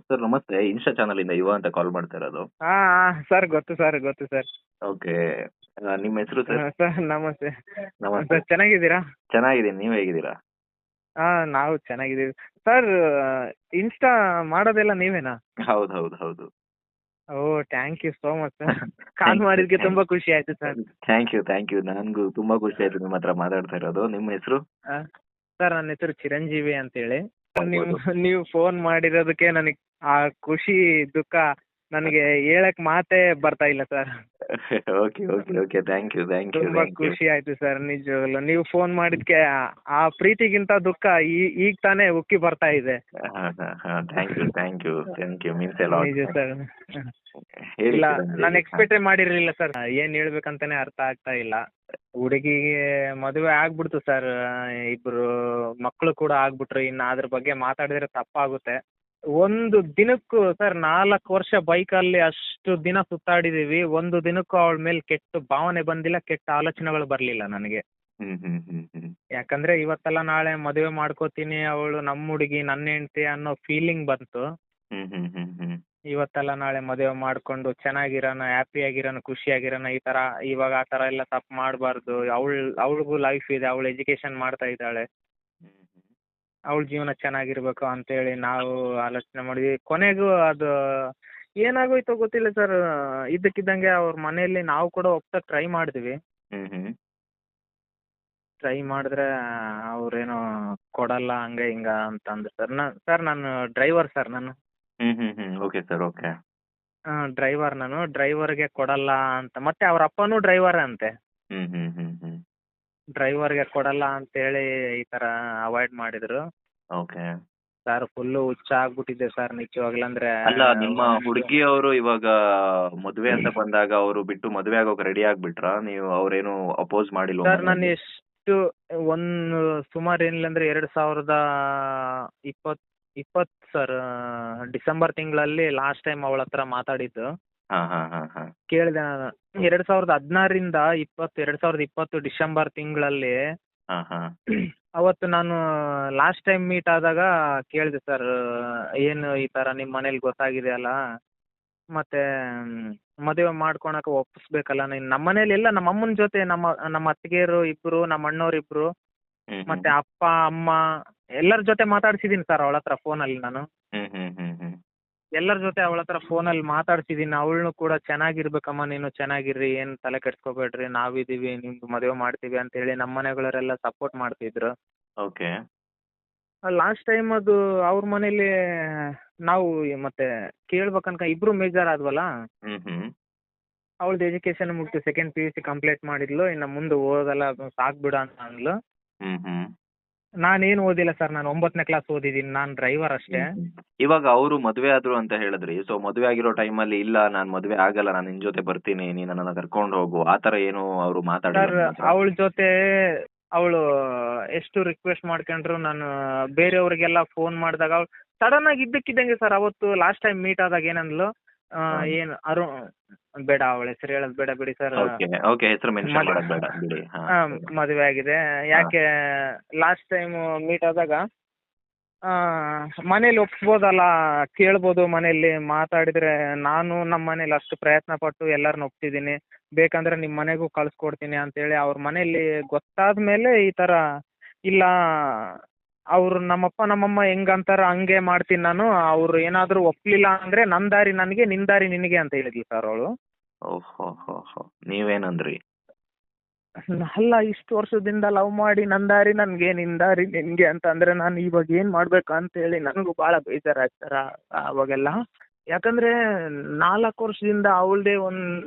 Sir ನಮಸ್ತೆ. Insta ಚಾನಲಿಂದ ಯುವ ಅಂತ ಕಾಲ್ ಮಾಡ್ತಾ ಇರೋದು. ಹಾ ಸರ್ ಗೊತ್ತು ಸರ್ ಗೊತ್ತು ಸರ್. ಓಕೆ. ನಿಮ್ಮ ಹೆಸರು ಸರ್? ಸರ್ ನಮಸ್ತೆ. ನಮಸ್ತೆ. ಸರ್ ಚೆನ್ನಾಗಿದ್ದೀರಾ? ಚೆನ್ನಾಗಿದ್ದೀನಿ. ನೀವು ಹೇಗಿದ್ದೀರಾ? ಹಾ ನಾವು ಚೆನ್ನಾಗಿದ್ದೀವಿ ಸರ್. ಇನ್ಸ್ಟಾ ಮಾಡೋದೆಲ್ಲ ನೀವೇನಾ? ಹೌದು ಹೌದು ಹೌದು. Oh thank you so much sir. Call ಮಾಡಿದ್ಕೆ ತುಂಬಾ ಖುಷಿ ಆಯ್ತು ಸರ್. Thank you. ನನಗೂ ತುಂಬಾ ಖುಷಿ ಆಯ್ತು ನಿಮ್ಮ ಹತ್ರ ಮಾತಾಡ್ತಾ ಇರೋದು. ನಿಮ್ಮ ಹೆಸರು? ಸರ್ ನನ್ನ ಹೆಸರು ಚಿರಂಜೀವಿ ಅಂತೇಳಿ. ನೀವು ಹೌದು. ನೀವು ಫೋನ್ ಮಾಡಿರೋದಕ್ಕೆ ನನಗೆ ಆ ಖುಷಿ ದುಃಖ ನನಗೆ ಹೇಳಕ್ ಮಾತೇ ಬರ್ತಾ ಇಲ್ಲ sir. Okay okay okay. Thank you. ತುಂಬಾ ಖುಷಿ ಆಯ್ತು ಸರ್ ನಿಜವಾಗ್ಲು. ನೀವು ಫೋನ್ ಮಾಡಿದ್ಕೆ ಆ ಪ್ರೀತಿಗಿಂತ ದುಃಖ ಈಗ ತಾನೇ ಉಕ್ಕಿ ಬರ್ತಾ ಇದೆ. ಥ್ಯಾಂಕ್ ಯು ಮೀನ್ಸ್ ಎಲ್ಲ. ನಿಜ ಸರ್. ಹೇಳಿ ಇಲ್ಲ ಚಿರಂಜೀವಿ. ನಾನು ಎಕ್ಸ್ಪೆಕ್ಟೇ ಮಾಡಿರ್ಲಿಲ್ಲ ಸರ್. ಏನ್ ಹೇಳ್ಬೇಕಂತಾನೆ ಅರ್ಥ ಆಗ್ತಾ ಇಲ್ಲ. ಹುಡುಗಿಗೆ ಮದುವೆ ಆಗ್ಬಿಡ್ತು ಸರ್. ಇಬ್ರು ಮಕ್ಕಳು ಕೂಡ ಆಗ್ಬಿಟ್ರು. ಇನ್ನು ಅದ್ರ ಬಗ್ಗೆ ಮಾತಾಡಿದ್ರೆ ತಪ್ಪಾಗುತ್ತೆ. ಒಂದು ದಿನಕ್ಕೂ ಸರ್ 4 ವರ್ಷ ಬೈಕಲ್ಲಿ ಅಷ್ಟು ದಿನ ಸುತ್ತಾಡಿದೀವಿ. ಒಂದು ದಿನಕ್ಕೂ ಅವಳ ಮೇಲೆ ಕೆಟ್ಟ ಭಾವನೆ ಬಂದಿಲ್ಲ, ಕೆಟ್ಟ ಆಲೋಚನೆಗಳು ಬರ್ಲಿಲ್ಲ ನನಗೆ. ಹ್ಮ್. ಯಾಕಂದ್ರೆ ಇವತ್ತಲ್ಲ ನಾಳೆ ಮದುವೆ ಮಾಡ್ಕೋತೀನಿ, ಅವಳು ನಮ್ಮ ಹುಡುಗಿ ನನ್ನ ಹೆಂಡತಿ ಅನ್ನೋ ಫೀಲಿಂಗ್ ಬಂತು. ಹ್ಮ್. ಇವತ್ತಲ್ಲ ನಾಳೆ ಮದುವೆ ಮಾಡ್ಕೊಂಡು ಚೆನ್ನಾಗಿರೋಣ, ಹ್ಯಾಪಿಯಾಗಿರೋಣ, ಖುಷಿಯಾಗಿರೋಣ. ಈ ತರ ಇವಾಗ ಆ ತರ ಎಲ್ಲ ತಪ್ಪು ಮಾಡಬಾರ್ದು. ಅವಳಿಗೂ ಲೈಫ್ ಇದೆ, ಅವಳು ಎಜುಕೇಶನ್ ಮಾಡ್ತಾ ಇದ್ದಾಳೆ, ಅವಳ ಜೀವನ ಚೆನ್ನಾಗಿರ್ಬೇಕು ಅಂತೇಳಿ ನಾವು ಆಲೋಚನೆ ಮಾಡಿದ್ವಿ. ಕೊನೆಗೂ ಅದು ಏನಾಗೋಯ್ತೋ ಗೊತ್ತಿಲ್ಲ ಸರ್. ಇದ್ದಕ್ಕಿದ್ದಂಗೆ ಅವ್ರ ಮನೆಯಲ್ಲಿ ನಾವು ಕೂಡ ಒಪ್ಸಕ್ ಟ್ರೈ ಮಾಡಿದ್ವಿ. ಹ್ಮ್. ಟ್ರೈ ಮಾಡಿದ್ರೆ ಅವ್ರೇನೋ ಕೊಡಲ್ಲ ಹಂಗೆ ಹಿಂಗ ಅಂತಂದು ಸರ್. ನಾನು ಡ್ರೈವರ್ ಸರ್. ನಾನು ಓಕೆ ಸರ್. ಓಕೆ. ಡ್ರೈವರ್. ನಾನು ಡ್ರೈವರ್ಗೆ ಕೊಡಲ್ಲ ಅಂತ, ಮತ್ತೆ ಅವ್ರ ಅಪ್ಪನೂ ಡ್ರೈವರ್ ಅಂತೆ. ಹ್ಮ್. ಡ್ರೈವರ್ಗೆ ಕೊಡಲ್ಲ ಅಂತೇಳಿ ಈ ತರ ಅವಾಯ್ಡ್ ಮಾಡಿದ್ರು ಓಕೆ. ಸರ್. ಫುಲ್ಲು ಹುಚ್ಚ ಆಗ್ಬಿಟ್ಟಿದ್ದೆ ಸರ್ ನಿಜವಾಗ್ಲಂದ್ರೆ. ಅಲ್ಲ, ನಿಮ್ಮ ಹುಡುಗಿಯವರು ಇವಾಗ ಮದುವೆ ಅಂತ ಬಂದಾಗ ಅವರು ಬಿಟ್ಟು ಮದುವೆ ಆಗೋಕೆ ರೆಡಿ ಆಗ್ಬಿಟ್ರಾ? ನೀವು ಅವ್ರೇನು ಅಪೋಸ್ ಮಾಡಿಲ್ವಾ ಸರ್ ನಾನು ಮನೇಲಿ? ಎಷ್ಟು ಒಂದು ಸುಮಾರು ಏನಿಲ್ಲ ಅಂದ್ರೆ 2020 ಸರ್, ಡಿಸೆಂಬರ್ ತಿಂಗಳಲ್ಲಿ ಲಾಸ್ಟ್ ಟೈಮ್ ಅವಳ ಹತ್ರ ಮಾತಾಡಿದ್ದು. ಹಾ. ಕೇಳಿದೆ ನಾನು 2016ರಿಂದ 2020 ಡಿಸೆಂಬರ್ ತಿಂಗಳಲ್ಲಿ. ಹಾ. ಅವತ್ತು ನಾನು ಲಾಸ್ಟ್ ಟೈಮ್ ಮೀಟ್ ಆದಾಗ ಕೇಳಿದೆ ಸರ್, ಏನು ಈ ಥರ ನಿಮ್ಮ ಮನೇಲಿ ಗೊತ್ತಾಗಿದೆ ಅಲ್ಲ, ಮತ್ತೆ ಮದುವೆ ಮಾಡ್ಕೊಳಕ್ಕೆ ಒಪ್ಪಿಸ್ಬೇಕಲ್ಲ ನೀನು. ನಮ್ಮ ಮನೇಲಿ ಎಲ್ಲ ನಮ್ಮ ಅಮ್ಮನ ಜೊತೆ ನಮ್ಮ ಅತ್ತಿಗೆಯರು ಇಬ್ಬರು, ನಮ್ಮ ಅಣ್ಣವ್ರು ಇಬ್ಬರು, ಮತ್ತೆ ಅಪ್ಪ ಅಮ್ಮ ಎಲ್ಲರ ಜೊತೆ ಮಾತಾಡ್ಸಿದ್ದೀನಿ ಸರ್ ಅವಳ ಹತ್ರ ಫೋನಲ್ಲಿ. ನಾನು ಎಲ್ಲರ ಜೊತೆ ಅವಳ ಹತ್ರ ಫೋನಲ್ಲಿ ಮಾತಾಡ್ಸಿದ್ದೀನಿ. ಅವಳನ್ನು ಕೂಡ ಚೆನ್ನಾಗಿರ್ಬೇಕಮ್ಮ, ನೀನು ಚೆನ್ನಾಗಿರ್ರಿ, ಏನು ತಲೆ ಕೆಡ್ಸ್ಕೊಬೇಡ್ರಿ, ನಾವಿದ್ದೀವಿ, ನಿಮ್ಗೆ ಮದುವೆ ಮಾಡ್ತೀವಿ ಅಂತ ಹೇಳಿ ನಮ್ಮ ಮನೆಗಳವರೆಲ್ಲ ಸಪೋರ್ಟ್ ಮಾಡ್ತಿದ್ರು. ಓಕೆ. ಲಾಸ್ಟ್ ಟೈಮ್ ಅದು ಅವ್ರ ಮನೇಲಿ ನಾವು ಮತ್ತೆ ಕೇಳ್ಬೇಕನ್ಕ ಇಬ್ರು ಮೇಜರ್ ಆದ್ವಲ್ಲ. ಅವಳದು ಎಜುಕೇಶನ್ ಮುಗಿತು, ಸೆಕೆಂಡ್ PUC ಕಂಪ್ಲೀಟ್ ಮಾಡಿದ್ಲು. ಇನ್ನು ಮುಂದೆ ಓದಲ್ಲ, ಸಾಕ್ಬಿಡ ಅಂತ ಅಂದ್ಲು. ನಾನೇನು ಓದಿಲ್ಲ ಸರ್. ನಾನು 9ನೇ ಕ್ಲಾಸ್ ಓದಿದ್ದೀನಿ. ನಾನು ಡ್ರೈವರ್ ಅಷ್ಟೇ. ಇವಾಗ ಅವರು ಮದುವೆ ಆದ್ರು ಅಂತ ಹೇಳಿದ್ರಿ. ಸೊ ಮದುವೆ ಆಗಿರೋ ಟೈಮಲ್ಲಿ ಇಲ್ಲ ನಾನು ಮದುವೆ ಆಗಲ್ಲ, ನಾನು ನಿನ್ ಜೊತೆ ಬರ್ತೀನಿ, ನೀನು ನನ್ನ ಕರ್ಕೊಂಡು ಹೋಗು, ಆತರ ಏನು ಅವರು ಸರ್ ಮಾತಾಡಿಲ್ಲ? ಅವಳ ಜೊತೆ ಅವಳು ಎಷ್ಟು ರಿಕ್ವೆಸ್ಟ್ ಮಾಡ್ಕೊಂಡ್ರು. ನಾನು ಬೇರೆಯವ್ರಿಗೆಲ್ಲ ಫೋನ್ ಮಾಡಿದಾಗ ಅವಳು ಸಡನ್ ಆಗಿ ಇದ್ದಕ್ಕಿದ್ದಂಗೆ ಸರ್, ಅವತ್ತು ಲಾಸ್ಟ್ ಟೈಮ್ ಮೀಟ್ ಆದಾಗ ಏನಂದ್ಲು, ಏನು ಬೇಡ ಅವಳ ಹೆಸರು ಹೇಳೋದು ಬೇಡ ಬಿಡಿ ಸರ್. ಓಕೆ, ಹೆಸರು ಮೆನ್ಷನ್ ಮಾಡೋದು ಬೇಡ ಬಿಡಿ. ಮದುವೆ ಆಗಿದೆ. ಯಾಕೆ ಲಾಸ್ಟ್ ಟೈಮ್ ಮೀಟ್ ಆದಾಗ ಮನೇಲಿ ಒಪ್ಸ್ಬೋದಲ್ಲ, ಕೇಳ್ಬೋದು ಮನೇಲಿ ಮಾತಾಡಿದ್ರೆ. ನಾನು ನಮ್ಮ ಮನೇಲಿ ಅಷ್ಟು ಪ್ರಯತ್ನ ಪಟ್ಟು ಎಲ್ಲರನ್ನ ಒಪ್ಸಿದ್ದೀನಿ, ಬೇಕಂದ್ರೆ ನಿಮ್ಮ ಮನೆಗೂ ಕಳ್ಸ್ಕೊಡ್ತೀನಿ ಅಂತೇಳಿ. ಅವ್ರ ಮನೇಲಿ ಗೊತ್ತಾದ ಮೇಲೆ ಈ ಥರ ಇಲ್ಲ, ಅವ್ರು ನಮ್ಮಪ್ಪ ನಮ್ಮಮ್ಮ ಹೆಂಗಂತಾರ ಹಂಗೆ ಮಾಡ್ತೀನಿ ನಾನು, ಅವ್ರು ಏನಾದರೂ ಒಪ್ಪಲಿಲ್ಲ ಅಂದರೆ ನನ್ನ ದಾರಿ ನನಗೆ, ನಿನ್ನ ದಾರಿ ನಿನಗೆ ಅಂತ ಹೇಳಿದ್ಲು ಸರ್ ಅವಳು. ಓಹೋ, ನೀವೇನಂದ್ರಿ? ಅಲ್ಲ, ಇಷ್ಟು ವರ್ಷದಿಂದ ಲವ್ ಮಾಡಿ ನನ್ನ ದಾರಿ ನನಗೆ, ನಿನ್ನ ದಾರಿ ನಿನಗೆ ಅಂತ ಅಂದರೆ ನಾನು ಇವಾಗ ಏನು ಮಾಡಬೇಕು ಅಂತೇಳಿ ನನಗೂ ಭಾಳ ಬೇಜಾರಾಗ್ತಾರ ಅವಾಗೆಲ್ಲ. ಯಾಕಂದರೆ 4 ವರ್ಷದಿಂದ ಅವಳದೇ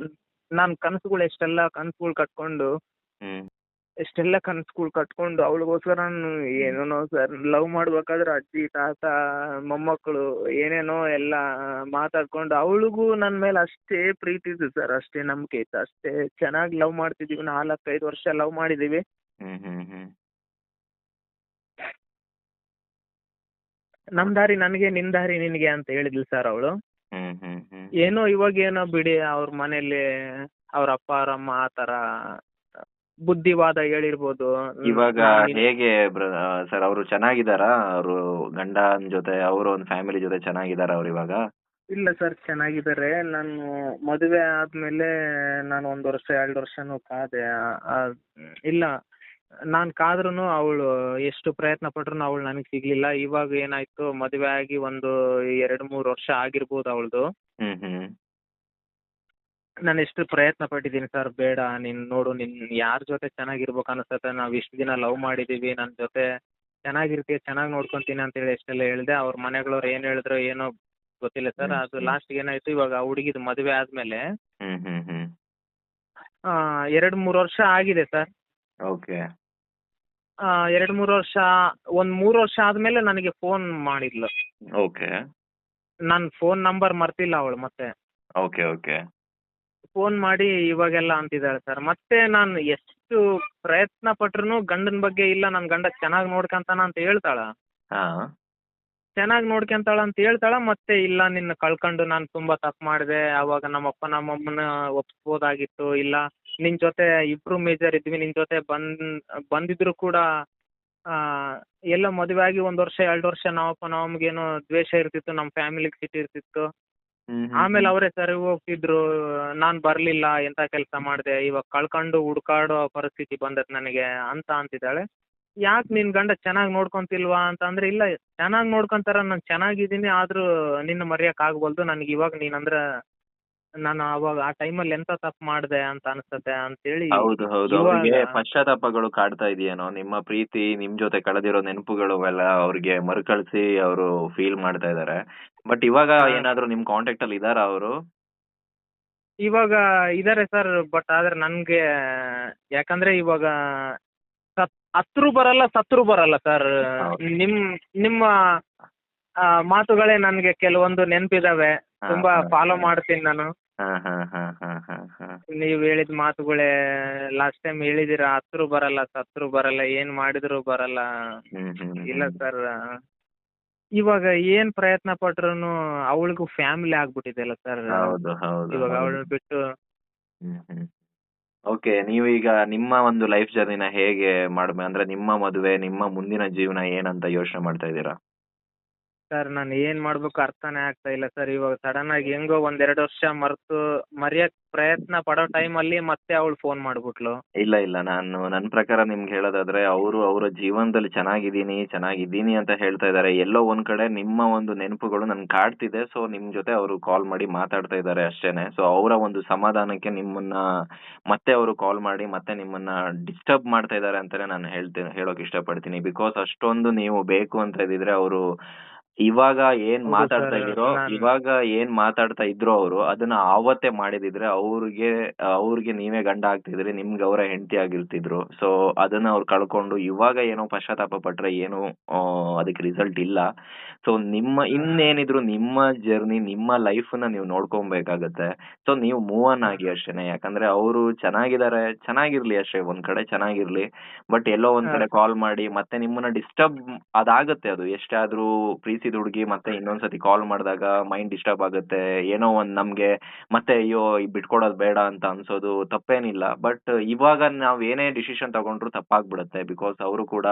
ನಾನು ಎಷ್ಟೆಲ್ಲ ಕನಸುಗಳು ಕಟ್ಕೊಂಡು ಅವಳಿಗೋಸ್ಕರ ನಾನು ಏನೇನೋ ಸರ್ ಲವ್ ಮಾಡ್ಬೇಕಾದ್ರೆ ಅಜ್ಜಿ ತಾತ ಮೊಮ್ಮಕ್ಕಳು ಏನೇನೋ ಎಲ್ಲ ಮಾತಾಡ್ಕೊಂಡು, ಅವಳಿಗೂ ನನ್ನ ಮೇಲೆ ಅಷ್ಟೇ ಪ್ರೀತಿ ಇತ್ತು ಸರ್, ಅಷ್ಟೇ ನಂಬಿಕೆ ಇತ್ತು, ಅಷ್ಟೇ ಚೆನ್ನಾಗಿ ಲವ್ ಮಾಡ್ತಿದ್ದೀವಿ. 4-5 ವರ್ಷ ಲವ್ ಮಾಡಿದ್ದೀವಿ. ನಮ್ಮ ದಾರಿ ನನಗೆ, ನಿನ್ನ ದಾರಿ ನಿನಗೆ ಅಂತ ಹೇಳಿದ್ಲು ಸರ್ ಅವಳು. ಏನೋ ಇವಾಗೇನೋ ಬಿಡಿ, ಅವ್ರ ಮನೇಲಿ ಅವ್ರ ಅಪ್ಪ ಅವರಮ್ಮ ಆ ಥರ ಬುದ್ಧಿವಾದ ಹೇಳಿರ್ಬೋದು. ಇವಾಗ ನಾನು ಹೇಗೆ ಸರ್ ಅವರು ಚೆನ್ನಾಗಿದ್ದಾರಾ? ಅವರು ಗಂಡನ ಜೊತೆ ಅವರು ಒಂದು ಫ್ಯಾಮಿಲಿ ಜೊತೆ ಚೆನ್ನಾಗಿದ್ದಾರಾ ಅವ್ರು ಇವಾಗ? ಇಲ್ಲ ಸರ್, ಚೆನ್ನಾಗಿದ್ದಾರೆ. ನಾನು ಮದುವೆ ಆದಮೇಲೆ ನಾನು 1 ವರ್ಷ 2 ವರ್ಷನೂ ಕಾದೆ. ಇಲ್ಲ, ನಾನು ಕಾದ್ರೂ ಅವಳು ಎಷ್ಟು ಪ್ರಯತ್ನ ಪಟ್ರೂ ಅವಳು ನನಗೆ ಸಿಗಲಿಲ್ಲ. ಇವಾಗ ಏನಾಯಿತು, ಮದುವೆ ಆಗಿ ಒಂದು 2 3 ವರ್ಷ ಆಗಿರ್ಬೋದು ಅವಳದು. ಹ್ಮ್ ಹ್ಮ್ ನಾನು ಎಷ್ಟು ಪ್ರಯತ್ನ ಪಟ್ಟಿದ್ದೀನಿ ಸರ್, ಬೇಡ ನೀನು ನೋಡು, ನಿನ್ನ ಯಾರ ಜೊತೆ ಚೆನ್ನಾಗಿರ್ಬೇಕು ಅನಿಸ್ತತೆ, ನಾವು ಇಷ್ಟು ದಿನ ಲವ್ ಮಾಡಿದ್ದೀವಿ, ನನ್ನ ಜೊತೆ ಚೆನ್ನಾಗಿರ್ತೀಯ, ಚೆನ್ನಾಗಿ ನೋಡ್ಕೊತೀನಿ ಅಂತೇಳಿ ಎಷ್ಟೆಲ್ಲ ಹೇಳಿದೆ. ಅವ್ರ ಮನೆಗಳವ್ರು ಏನು ಹೇಳಿದ್ರು ಏನೋ ಗೊತ್ತಿಲ್ಲ ಸರ್. ಅದು ಹ್ಮ್ ಲಾಸ್ಟ್ಗೆ ಏನಾಯಿತು, ಇವಾಗ ಆ ಹುಡುಗಿದು ಮದುವೆ ಆದಮೇಲೆ ಹ್ಮ್ ಹ್ಮ್ ಹ್ಮ್ 2 3 ವರ್ಷ ಆಗಿದೆ ಸರ್. ಓಕೆ 2 3 ವರ್ಷ, ಒಂದು 3 ವರ್ಷ ಆದಮೇಲೆ ನನಗೆ ಫೋನ್ ಮಾಡಿದ್ಲು. ಓಕೆ ನನ್ನ ಫೋನ್ ನಂಬರ್ ಮರ್ತಿಲ್ಲ ಅವಳು ಮತ್ತೆ. ಓಕೆ ಓಕೆ ಫೋನ್ ಮಾಡಿ ಇವಾಗೆಲ್ಲ ಅಂತಿದ್ದಾಳೆ ಸರ್. ಮತ್ತೆ ನಾನು ಎಷ್ಟು ಪ್ರಯತ್ನ ಪಟ್ರೂ ಗಂಡನ ಬಗ್ಗೆ ಇಲ್ಲ, ನನ್ನ ಗಂಡ ಚೆನ್ನಾಗಿ ನೋಡ್ಕೊಂತಾನ ಅಂತ ಹೇಳ್ತಾಳ. ಹಾ ಚೆನ್ನಾಗಿ ನೋಡ್ಕೊಂತಾಳ ಅಂತ ಹೇಳ್ತಾಳ, ಮತ್ತೆ ಇಲ್ಲ ನಿನ್ನ ಕಳ್ಕೊಂಡು ನಾನು ತುಂಬ ತಪ್ಪು ಮಾಡಿದೆ, ಆವಾಗ ನಮ್ಮಪ್ಪ ನಮ್ಮಮ್ಮನ ಒಪ್ಸ್ಬೋದಾಗಿತ್ತು, ಇಲ್ಲ ನಿನ್ನ ಜೊತೆ ಇಬ್ಬರು ಮೇಜರ್ ಇದ್ವಿ, ನಿನ್ನ ಜೊತೆ ಬಂದಿದ್ರು ಕೂಡ ಆ, ಎಲ್ಲ ಮದುವೆ ಆಗಿ 1 ವರ್ಷ 2 ವರ್ಷ ನಮ್ಮಪ್ಪ ನಮ್ಮಮ್ಮಗೇನೋ ದ್ವೇಷ ಇರ್ತಿತ್ತು, ನಮ್ಮ ಫ್ಯಾಮಿಲಿಗೆ ಸಿಟ್ಟು ಇರ್ತಿತ್ತು. ಹ್ಮ್ ಹ್ಮ್ ಆಮೇಲೆ ಅವರೇ ಸರಿ ಹೋಗ್ತಿದ್ರು, ನಾನು ಬರಲಿಲ್ಲ, ಎಂಥ ಕೆಲಸ ಮಾಡಿದೆ, ಇವಾಗ ಕಳ್ಕೊಂಡು ಹುಡ್ಕಾಡೋ ಪರಿಸ್ಥಿತಿ ಬಂದೈತೆ ನನಗೆ ಅಂತ ಅಂತಿದ್ದಾಳೆ. ಯಾಕೆ ನಿನ್ನ ಗಂಡ ಚೆನ್ನಾಗಿ ನೋಡ್ಕೊಂತಿಲ್ವಾ ಅಂತ ಅಂದರೆ, ಇಲ್ಲ ಚೆನ್ನಾಗಿ ನೋಡ್ಕೊಂತಾರ, ನಾನು ಚೆನ್ನಾಗಿದ್ದೀನಿ, ಆದರೂ ನಿನ್ನ ಮರೆಯೋಕ್ಕಾಗವಲ್ದು ನನಗೆ. ಇವಾಗ ನೀನಂದ್ರೆ ನಾನು ಅವಾಗ ಆ ಟೈಮಲ್ಲಿ ಎಂಥ ತಪ್ಪು ಮಾಡಿದೆ ಅಂತ ಅನಿಸ್ತತೆ ಅಂತೇಳಿ ಹೌದು ಹೌದು ಇವಾಗ. ಅವ್ರಿಗೆ ಪಶ್ಚಾತ್ತಾಪಗಳು ಕಾಡ್ತಾ ಇದೆಯೇನೋ, ನಿಮ್ಮ ಪ್ರೀತಿ ನಿಮ್ ಜೊತೆ ಕಳೆದಿರೋ ನೆನಪುಗಳು ಎಲ್ಲ ಅವ್ರಿಗೆ ಮರುಕಳಿಸಿ ಅವರು ಫೀಲ್ ಮಾಡ್ತಾ ಇದಾರೆ. ಬಟ್ ಇವಾಗ ಏನಾದ್ರು ನಿಮ್ ಕಾಂಟ್ಯಾಕ್ಟ್ ಅಲ್ಲಿ ಇದಾರಾ ಅವರು? ಇವಾಗ ಇದ್ದಾರೆ ಸರ್, ಬಟ್ ಆದರೆ ನನಗೆ ಯಾಕಂದರೆ ಇವಾಗ ಹತ್ರೂ ಬರಲ್ಲ ಸತ್ರೂ ಬರಲ್ಲ ಸರ್. ಹೌದು. ನಿಮ್ಮ ಮಾತುಗಳೇ ನನಗೆ ಕೆಲವೊಂದು ನೆನಪಿದಾವೆ, ಹಾ, ತುಂಬ ಹಾ, ಫಾಲೋ ಹಾ. ಮಾಡ್ತೀನಿ ನಾನು. ಹಾ ಹಾ ಹಾ ಹಾ ಹಾ ಹಾ ನೀವು ಹೇಳಿದ ಮಾತುಗಳೇ ಲಾಸ್ಟ್ ಟೈಮ್ ಹೇಳಿದ್ದೀರಾ, ಹತ್ರೂ ಬರಲ್ಲ ಸತ್ರೂ ಬರಲ್ಲ, ಏನು ಮಾಡಿದರೂ ಬರಲ್ಲ. ಹ್ಮ್ ಹ್ಮ್ ಇಲ್ಲ ಹ್ಮ್ ಸರ್, ಇವಾಗ ಏನು ಪ್ರಯತ್ನ ಪಟ್ರೂ ಅವಳಿಗೂ ಫ್ಯಾಮಿಲಿ ಆಗ್ಬಿಟ್ಟಿದೆಯಲ್ಲ ಸರ್. ಹೌದು ಹೌದು ಇವಾಗ ಹೌದು ಅವಳನ್ನ ಬಿಟ್ಟು ಹ್ಮ್ ಹ್ಮ್ ಓಕೆ, ನೀವೀಗ ನಿಮ್ಮ ಒಂದು ಲೈಫ್ ಜರ್ನಿನ ಹೇಗೆ ಅಂದ್ರೆ ನಿಮ್ಮ ಮದುವೆ, ನಿಮ್ಮ ಮುಂದಿನ ಜೀವನ ಏನಂತ ಯೋಚನೆ ಮಾಡ್ತಾ ಇದ್ದೀರಾ? ಸರ್, ನಾನು ಏನು ಮಾಡಬೇಕು ಅರ್ಥನೇ ಆಗ್ತಾ ಇಲ್ಲ ಸರ್. ಇವಾಗ ಸಡನ್ನಾಗಿ ಹೆಂಗೋ 1 2 ವರ್ಷ ಮರೆಯೋಕ್ಕೆ ಪ್ರಯತ್ನ ಪಡೋ ಟೈಮಲ್ಲಿ ಮತ್ತೆ ಅವಳು ಫೋನ್ ಮಾಡಿಬಿಟ್ಲು. ಇಲ್ಲ ಇಲ್ಲ, ನಾನು ನನ್ನ ಪ್ರಕಾರ ನಿಮ್ಗೆ ಹೇಳೋದಾದ್ರೆ ಅವರು ಅವರ ಜೀವನದಲ್ಲಿ ಚೆನ್ನಾಗಿದ್ದೀನಿ ಅಂತ ಹೇಳ್ತಾ ಇದ್ದಾರೆ. ಎಲ್ಲೋ ಒಂದ್ ಕಡೆ ನಿಮ್ಮ ಒಂದು ನೆನಪುಗಳು ನನ್ ಕಾಡ್ತಿದೆ. ಸೊ ನಿಮ್ ಜೊತೆ ಅವರು ಕಾಲ್ ಮಾಡಿ ಮಾತಾಡ್ತಾ ಇದ್ದಾರೆ ಅಷ್ಟೇನೆ. ಸೊ ಅವರ ಒಂದು ಸಮಾಧಾನಕ್ಕೆ ನಿಮ್ಮನ್ನ ಮತ್ತೆ ಅವರು ಕಾಲ್ ಮಾಡಿ ಮತ್ತೆ ನಿಮ್ಮನ್ನ ಡಿಸ್ಟರ್ಬ್ ಮಾಡ್ತಾ ಇದ್ದಾರೆ ಅಂತಾನೆ ನಾನು ಹೇಳೋಕ್ ಇಷ್ಟಪಡ್ತೀನಿ. ಬಿಕಾಸ್ ಅಷ್ಟೊಂದು ನೀವು ಬೇಕು ಅಂತ ಇದ್ದಿದ್ರೆ ಅವರು ಇವಾಗ ಏನ್ ಹೌದು ಮಾತಾಡ್ತಾ ಸರ್. ಇದೀರೋ, ಇವಾಗ ಏನ್ ಮಾತಾಡ್ತಾ ಇದ್ರು ಅವರು ಅದನ್ನ ಆವತ್ತೇ ಮಾಡಿದಿದ್ರೆ ಅವ್ರಿಗೆ ನೀವೇ ಗಂಡ ಆಗ್ತಿದ್ರಿ, ನಿಮ್ಗೆ ಅವರ ಹೆಂಡತಿ ಆಗಿರ್ತಿದ್ರು. ಸೊ ಅದನ್ನ ಅವ್ರು ಕಳ್ಕೊಂಡು ಇವಾಗ ಏನೋ ಪಶ್ಚಾತ್ತಾಪ ಪಟ್ರೆ ಏನು ಅದಕ್ಕೆ ರಿಸಲ್ಟ್ ಇಲ್ಲ. ಸೊ ಇನ್ನೇನಿದ್ರು ನಿಮ್ಮ ಜರ್ನಿ, ನಿಮ್ಮ ಲೈಫ್ ನ ನೀವು ನೋಡ್ಕೊಬೇಕಾಗತ್ತೆ. ಸೊ ನೀವು ಮೂವ್ ಆನ್ ಆಗಿ ಅಷ್ಟೇನೆ. ಯಾಕಂದ್ರೆ ಅವರು ಚೆನ್ನಾಗಿರ್ಲಿ ಅಷ್ಟೇ, ಒಂದ್ ಕಡೆ ಚೆನ್ನಾಗಿರ್ಲಿ. ಬಟ್ ಎಲ್ಲೋ ಒಂದ್ ಕಡೆ ಕಾಲ್ ಮಾಡಿ ಮತ್ತೆ ನಿಮ್ಮನ್ನ ಡಿಸ್ಟರ್ಬ್ ಅದಾಗತ್ತೆ. ಅದು ಎಷ್ಟೇ ಆದ್ರೂ ಪ್ರೀತಿಸಿದ ಹುಡುಗಿ ಮತ್ತೆ ಇನ್ನೊಂದ್ಸತಿ ಕಾಲ್ ಮಾಡಿದಾಗ ಮೈಂಡ್ ಡಿಸ್ಟರ್ಬ್ ಆಗುತ್ತೆ. ಏನೋ ಒಂದ್ ನಮ್ಗೆ ಮತ್ತೆ ಅಯ್ಯೋ ಬಿಟ್ಕೊಡೋದು ಬೇಡ ಅಂತ ಅನ್ಸೋದು ತಪ್ಪೇನಿಲ್ಲ. ಬಟ್ ಇವಾಗ ನಾವ್ ಏನೇ ಡಿಸಿಷನ್ ತಗೊಂಡ್ರು ತಪ್ಪಾಗ್ಬಿಡುತ್ತೆ. ಬಿಕಾಸ್ ಅವರು ಕೂಡ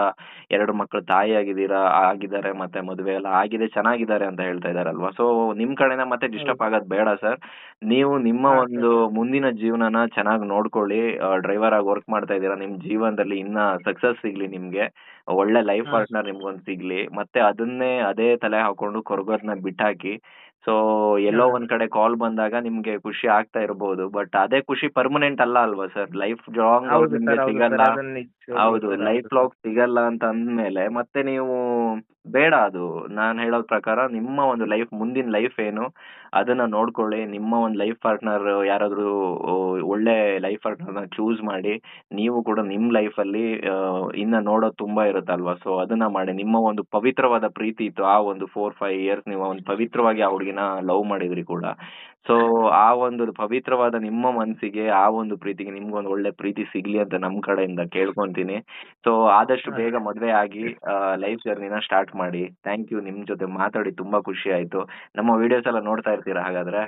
2 ಮಕ್ಕಳ ತಾಯಿ ಆಗಿದ್ದಾರೆ, ಮತ್ತೆ ಮದುವೆ ಎಲ್ಲ ಆಗಿದೆ, ಚೆನ್ನಾಗಿದ್ದಾರೆ ಅಂತ ಹೇಳ್ತಾ ಇದಾರಲ್ವಾ. ಸೊ ನಿಮ್ ಕಡೆನ ಮತ್ತೆ ಡಿಸ್ಟರ್ಬ್ ಆಗೋದ್ ಬೇಡ ಸರ್. ನೀವು ನಿಮ್ಮ ಹಾಂ ಸರ್. ಒಂದು ಮುಂದಿನ ಜೀವನನ ಚೆನ್ನಾಗಿ ನೋಡ್ಕೊಳ್ಳಿ. ಡ್ರೈವರ್ ಆಗಿ ವರ್ಕ್ ಮಾಡ್ತಾ ಇದ್ದೀರಾ, ನಿಮ್ ಜೀವನದಲ್ಲಿ ಇನ್ನ ಸಕ್ಸಸ್ ಸಿಗ್ಲಿ ನಿಮ್ಗೆ. ಒಳ್ಳೆ ಲೈಫ್ ಹಾಂ ಪಾರ್ಟ್ನರ್ ನಿಮ್ಗೊಂದ್ ಸಿಗ್ಲಿ. ಮತ್ತೆ ಅದೇ ತಲೆ ಹಾಕೊಂಡು ಕೊರಗೋದ್ನ ಬಿಟ್ಟಾಕಿ. ಸೊ ಎಲ್ಲೋ ಹಾಂ ಒಂದ್ ಕಡೆ ಕಾಲ್ ಬಂದಾಗ ನಿಮ್ಗೆ ಖುಷಿ ಆಗ್ತಾ ಇರಬಹುದು. ಬಟ್ ಅದೇ ಖುಷಿ ಪರ್ಮನೆಂಟ್ ಅಲ್ಲ ಅಲ್ವಾ ಸರ್? ಲೈಫ್ ಲಾಂಗ್ ಅವ್ರು ಹೌದು ನಿಮ್ಗೆ ಸರ್, ಹೌದು ಸಿಗಲ್ಲ. ಸರ್, ಅದನ್ನ ನಿಜವಾಗ್ಲೂ ಹೌದು, ಸರ್, ಹೌದು ಲೈಫ್ ಸರ್. ಲಾಂಗ್ ಸಿಗಲ್ಲ ಅಂತ ಅಂದ್ಮೇಲೆ ಮತ್ತೆ ನೀವು ಬೇಡ ಅದು. ನಾನ್ ಹೇಳೋ ಪ್ರಕಾರ ನಿಮ್ಮ ಒಂದು ಮುಂದಿನ ಲೈಫ್ ಏನು ಅದನ್ನ ನೋಡ್ಕೊಳ್ಳಿ. ನಿಮ್ಮ ಒಂದು ಲೈಫ್ ಪಾರ್ಟ್ನರ್ ಯಾರಾದ್ರೂ ಒಳ್ಳೆ ಲೈಫ್ ಪಾರ್ಟ್ನರ್ನ ಚೂಸ್ ಮಾಡಿ. ನೀವು ಕೂಡ ನಿಮ್ ಲೈಫ್ ಅಲ್ಲಿ ಇನ್ನ ನೋಡೋದು ತುಂಬಾ ಇರುತ್ತಲ್ವಾ. ಸೊ ಅದನ್ನ ಮಾಡಿ. ನಿಮ್ಮ ಒಂದು ಪವಿತ್ರವಾದ ಪ್ರೀತಿ ಇತ್ತು, ಆ ಒಂದು 4 5 ಇಯರ್ಸ್ ನೀವು ಒಂದು ಪವಿತ್ರವಾಗಿ ಆ ಹುಡುಗಿನ ಲವ್ ಮಾಡಿದ್ರಿ ಕೂಡ. ಸೊ ಆ ಒಂದು ಪವಿತ್ರವಾದ ನಿಮ್ಮ ಮನಸ್ಸಿಗೆ, ಆ ಒಂದು ಪ್ರೀತಿಗೆ ನಿಮ್ಗೊಂದು ಒಳ್ಳೆ ಪ್ರೀತಿ ಸಿಗ್ಲಿ ಅಂತ ನಮ್ ಕಡೆಯಿಂದ ಕೇಳ್ಕೊಂತೀನಿ. ಸೊ ಆದಷ್ಟು ಬೇಗ ಮದ್ವೆ ಆಗಿ ಲೈಫ್ ಜರ್ನಿನ ಸ್ಟಾರ್ಟ್ ಮಾಡಿ. Thank you. ನಿಮ್ ಜೊತೆ ಮಾತಾಡಿ ತುಂಬಾ ಖುಷಿ ಆಯ್ತು. ನಮ್ಮ ವಿಡಿಯೋಸ್ ಎಲ್ಲ ನೋಡ್ತಾ ಇರ್ತೀರಾ ಹಾಗಾದ್ರೆ?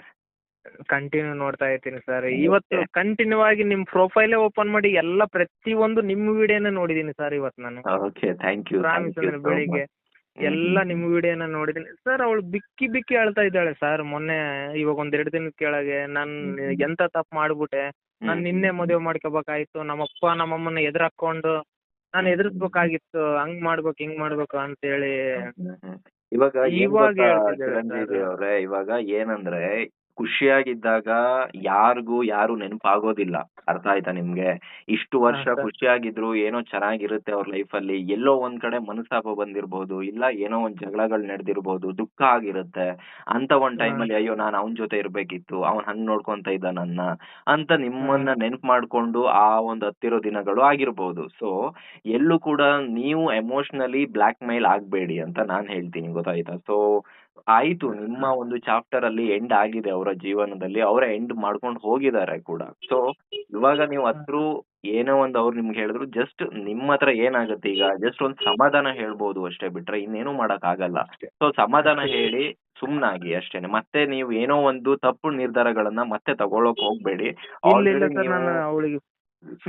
ಕಂಟಿನ್ಯೂ ನೋಡ್ತಾ ಇರ್ತೀನಿ ಸರ್. ಇವತ್ತು ಕಂಟಿನ್ಯೂ ಆಗಿ ನಿಮ್ಮ ಪ್ರೊಫೈಲೇ ಓಪನ್ ಮಾಡಿ ಎಲ್ಲ ಪ್ರತಿಯೊಂದು ನಿಮ್ಮ ವಿಡಿಯೋನೇ ನೋಡಿದ್ದೀನಿ ಸರ್ ಇವತ್ತು ನಾನು. ಓಕೆ, ಥ್ಯಾಂಕ್ ಯು ಪ್ರಾಮಿಸ್ ಅಂದ್ರೆ ಬೆಳಿಗ್ಗೆ ಎಲ್ಲ ನಿಮ್ಮ ವಿಡಿಯೋನ ನೋಡಿದ್ದೀನಿ ಸರ್. ಅವಳು ಬಿಕ್ಕಿ ಬಿಕ್ಕಿ ಅಳ್ತಾ ಇದ್ದಾಳೆ ಸರ್. ಮೊನ್ನೆ ಇವಾಗ ಒಂದೆರಡು ದಿನದ ಕೆಳಗೆ ನಾನು ಎಂತ ತಪ್ಪು ಮಾಡ್ಬಿಟ್ಟೆ, ನಾನು ನಿನ್ನೆ ಮದುವೆ ಮಾಡ್ಕೋಬೇಕಾಯ್ತು, ನಮ್ಮಪ್ಪ ನಮ್ಮಮ್ಮನ ಎದುರಾಕೊಂಡು ನಾನು ಎದುರಿಸ್ಬೇಕಾಗಿತ್ತು, ಹಂಗ್ ಮಾಡ್ಬೇಕು ಹಿಂಗ್ ಮಾಡ್ಬೇಕು ಅಂತೇಳಿ ಇವಾಗ ಇವಾಗ ಹೇಳ್ತಿದ್ದಾರೆ ಚಿರಂಜೀವಿ ಸರ್. ಅವ್ರೆ, ಇವಾಗ ಏನಂದ್ರೆ ಖುಷಿಯಾಗಿದ್ದಾಗ ಯಾರಿಗೂ ಯಾರು ನೆನಪಾಗೋದಿಲ್ಲ. ಅರ್ಥ ಆಯ್ತಾ ನಿಮ್ಗೆ? ಇಷ್ಟು ವರ್ಷ ಹಾ, ಸರ್. ಖುಷಿಯಾಗಿದ್ರು, ಏನೋ ಚೆನ್ನಾಗಿರುತ್ತೆ ಅವ್ರ ಲೈಫ್ ಅಲ್ಲಿ, ಎಲ್ಲೋ ಒಂದ್ ಕಡೆ ಮನಸ್ತಾಪ ಬಂದಿರ್ಬೋದು, ಇಲ್ಲ ಏನೋ ಒಂದ್ ಜಗಳಗಳು ನಡೆದಿರ್ಬೋದು, ದುಃಖ ಆಗಿರುತ್ತೆ. ಅಂತ ಒಂದ್ ಟೈಮಲ್ಲಿ ಅಯ್ಯೋ ನಾನ್ ಅವನ್ ಜೊತೆ ಇರ್ಬೇಕಿತ್ತು, ಅವ್ನ್ ಹಂಗ್ ನೋಡ್ಕೊಂತ ಇದ್ದ ನನ್ನ ಅಂತ ನಿಮ್ಮನ್ನ ನೆನ್ಪು ಮಾಡ್ಕೊಂಡು ಆ ಒಂದ್ ಹತ್ತಿರೋ ದಿನಗಳು ಆಗಿರ್ಬೋದು. ಸೊ ಎಲ್ಲೂ ಕೂಡ ನೀವು ಎಮೋಷನಲಿ ಬ್ಲಾಕ್ ಮೇಲ್ ಆಗ್ಬೇಡಿ ಅಂತ ನಾನ್ ಹೇಳ್ತೀನಿ, ಗೊತ್ತಾಯ್ತಾ? ಸೊ ಆಯ್ತು, ನಿಮ್ಮ ಒಂದು ಚಾಪ್ಟರ್ ಅಲ್ಲಿ ಎಂಡ್ ಆಗಿದೆ ಅವರ ಜೀವನದಲ್ಲಿ, ಅವರ ಎಂಡ್ ಮಾಡ್ಕೊಂಡು ಹೋಗಿದ್ದಾರೆ ಕೂಡ. ಸೊ ಇವಾಗ ನೀವು ಹತ್ರು ಏನೋ ಒಂದ್ ಅವ್ರು ನಿಮ್ಗೆ ಹೇಳಿದ್ರು, ಜಸ್ಟ್ ನಿಮ್ಮ ಹತ್ರ ಏನಾಗುತ್ತೆ ಈಗ, ಜಸ್ಟ್ ಒಂದ್ ಸಮಾಧಾನ ಹೇಳ್ಬೋದು ಅಷ್ಟೇ, ಬಿಟ್ರೆ ಇನ್ನೇನು ಮಾಡಕ್ ಆಗಲ್ಲ. ಸೊ ಸಮಾಧಾನ ಹೇಳಿ ಸುಮ್ನಾಗಿ ಅಷ್ಟೇನೆ. ಮತ್ತೆ ನೀವು ಏನೋ ಒಂದು ತಪ್ಪು ನಿರ್ಧಾರಗಳನ್ನ ಮತ್ತೆ ತಗೊಳಕ್ ಹೋಗ್ಬೇಡಿ. ಇಲ್ಲ ಆಲ್ರೆಡಿ ಸರ್, ನೀವು ನಾನು ಅವಳಿಗೆ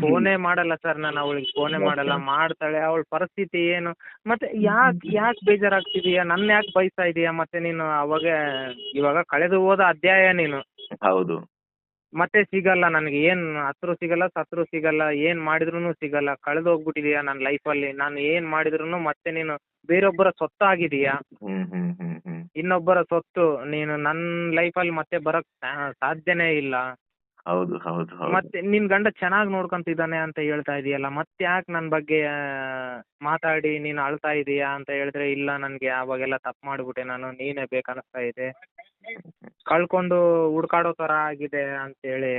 ಫೋನೇ ಮಾಡಲ್ಲ ಸರ್. ನಾನು ಅವಳಿಗೆ ಫೋನೇ ಮಾಡಲ್ಲ. ಮಾಡ್ತಾಳೆ, ಅವಳ ಪರಿಸ್ಥಿತಿ ಏನು, ಮತ್ತೆ ಯಾಕೆ ಬೇಜಾರಾಗ್ತಿದೀಯಾ, ನನ್ನ ಯಾಕೆ ಬೈತಾ ಇದೀಯಾ, ಮತ್ತೆ ನೀನು ಇವಾಗ ಕಳೆದು ಹೋದ ಅಧ್ಯಾಯ ನೀನು, ಹೌದು ಮತ್ತೆ ಸಿಗಲ್ಲ ನನಗೆ. ಏನ್ ಹತ್ರು ಸಿಗಲ್ಲ, ಸತ್ರು ಸಿಗಲ್ಲ, ಏನ್ ಮಾಡಿದ್ರು ಸಿಗಲ್ಲ. ಕಳೆದು ಹೋಗ್ಬಿಟ್ಟಿದೀಯಾ ನನ್ನ ಲೈಫಲ್ಲಿ. ನಾನು ಏನ್ ಮಾಡಿದ್ರು ಮತ್ತೆ ನೀನು ಬೇರೊಬ್ಬರ ಸೊತ್ತು ಆಗಿದೀಯಾ, ಹ್ಮ್ ಹ್ಮ್ ಹ್ಮ್ ಹ್ಮ್ ಇನ್ನೊಬ್ಬರ ಸೊತ್ತು. ನೀನು ನನ್ನ ಲೈಫಲ್ಲಿ ಮತ್ತೆ ಬರಕ್ ಸಾಧ್ಯನೇ ಇಲ್ಲ. ಹೌದು ಹೌದು ಹೌದು ಮತ್ತೆ ನಿನ್ ಗಂಡ ಚೆನ್ನಾಗಿ ನೋಡ್ಕೊಂತಿದ್ದಾನೆ ಅಂತ ಹೇಳ್ತಾ ಇದೀಯಲ್ಲ, ಮತ್ತೆ ಯಾಕೆ ನನ್ನ ಬಗ್ಗೆ ಮಾತಾಡಿ ನೀನು ಅಳ್ತಾ ಇದೀಯಾ ಅಂತ ಹೇಳಿದ್ರೆ, ಇಲ್ಲ ನನ್ಗೆ ಅವಾಗೆಲ್ಲ ತಪ್ಪು ಮಾಡ್ಬಿಟ್ಟೆ ನಾನು, ನೀನೇ ಬೇಕನ್ನಿಸ್ತಾ ಇದೆ, ಕಳ್ಕೊಂಡು ಹುಡ್ಕಾಡೋ ತರ ಆಗಿದೆ ಅಂತೇಳಿ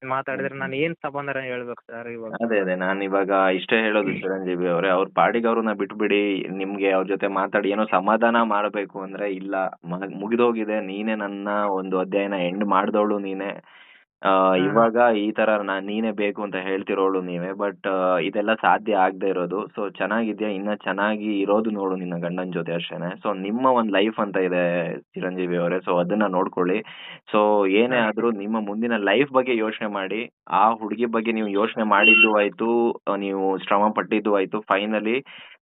ಮಾತಾಡಿದ್ರೆ ನಾನು ಏನ್ ಸಮಾಧಾನ ಹೇಳ್ಬೇಕು ಸರ್ ಇವಾಗ? ಅದೇ ನಾನ್ ಇವಾಗ ಇಷ್ಟೇ ಹೇಳೋದು ಚಿರಂಜೀವಿ ಅವರೇ, ಅವ್ರ ಪಾಡಿಗೆ ಅವ್ರನ್ನ ಬಿಟ್ಬಿಡಿ. ನಿಮ್ಗೆ ಅವ್ರ ಜೊತೆ ಮಾತಾಡಿ ಏನೋ ಸಮಾಧಾನ ಮಾಡ್ಬೇಕು ಅಂದ್ರೆ, ಇಲ್ಲ ಮುಗಿದೋಗಿದೆ, ನೀನೇ ನನ್ನ ಒಂದು ಅಧ್ಯಾಯನ ಎಂಡ್ ಮಾಡ್ದವಳು ನೀನೆ. ಇವಾಗ ಈ ತರ ನೀನೇ ಬೇಕು ಅಂತ ಹೇಳ್ತಿರೋಳು ನೀವೇ. ಬಟ್ ಇದೆಲ್ಲ ಸಾಧ್ಯ ಆಗದೆ ಇರೋದು. ಸೊ ಚೆನ್ನಾಗಿದ್ಯಾ, ಇನ್ನ ಚೆನ್ನಾಗಿ ಇರೋದು ನೋಡು ನಿನ್ನ ಗಂಡನ ಜೊತೆ ಅಷ್ಟೇನೆ. ಸೊ ನಿಮ್ಮ ಒಂದ್ ಲೈಫ್ ಅಂತ ಇದೆ ಚಿರಂಜೀವಿ ಅವರೇ, ಸೊ ಅದನ್ನ ನೋಡ್ಕೊಳ್ಳಿ. ಸೊ ಏನೇ ಆದ್ರೂ ನಿಮ್ಮ ಮುಂದಿನ ಲೈಫ್ ಬಗ್ಗೆ ಯೋಚನೆ ಮಾಡಿ. ಆ ಹುಡುಗಿ ಬಗ್ಗೆ ನೀವು ಯೋಚನೆ ಮಾಡಿದ್ದು ಆಯ್ತು, ನೀವು ಶ್ರಮ ಪಟ್ಟಿದ್ದು ಆಯ್ತು, ಫೈನಲಿ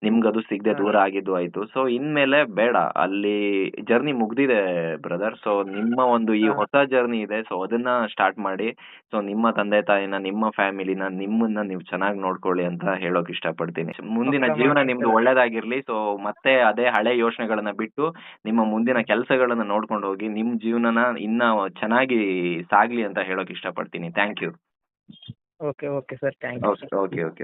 ನಿಮ್ಗದು ಸಿಗದೆ ದೂರ ಆಗಿದ್ದು ಆಯ್ತು. ಸೊ ಇನ್ಮೇಲೆ ಬೇಡ, ಅಲ್ಲಿ ಜರ್ನಿ ಮುಗ್ದಿದೆ ಬ್ರದರ್. ಸೊ ನಿಮ್ಮ ಒಂದು ಈ ಹೊಸ ಜರ್ನಿ ಇದೆ, ಸೊ ಅದನ್ನ ಸ್ಟಾರ್ಟ್ ಮಾಡಿ. ಸೊ ನಿಮ್ಮ ತಂದೆ ತಾಯಿನ, ನಿಮ್ಮ ಫ್ಯಾಮಿಲಿನ, ನಿಮ್ಮನ್ನ ನೀವು ಚೆನ್ನಾಗಿ ನೋಡ್ಕೊಳ್ಳಿ ಅಂತ ಹೇಳೋಕ್ ಇಷ್ಟಪಡ್ತೀನಿ. ಮುಂದಿನ ಜೀವನ ನಿಮ್ದು ಒಳ್ಳೇದಾಗಿರ್ಲಿ. ಸೊ ಮತ್ತೆ ಅದೇ ಹಳೆ ಯೋಚನೆಗಳನ್ನ ಬಿಟ್ಟು ನಿಮ್ಮ ಮುಂದಿನ ಕೆಲಸಗಳನ್ನ ನೋಡ್ಕೊಂಡು ಹೋಗಿ, ನಿಮ್ ಜೀವನನ ಇನ್ನ ಚೆನ್ನಾಗಿ ಸಾಗ್ಲಿ ಅಂತ ಹೇಳೋಕ್ ಇಷ್ಟಪಡ್ತೀನಿ. Thank you. Okay okay sir, thank you. Okay okay.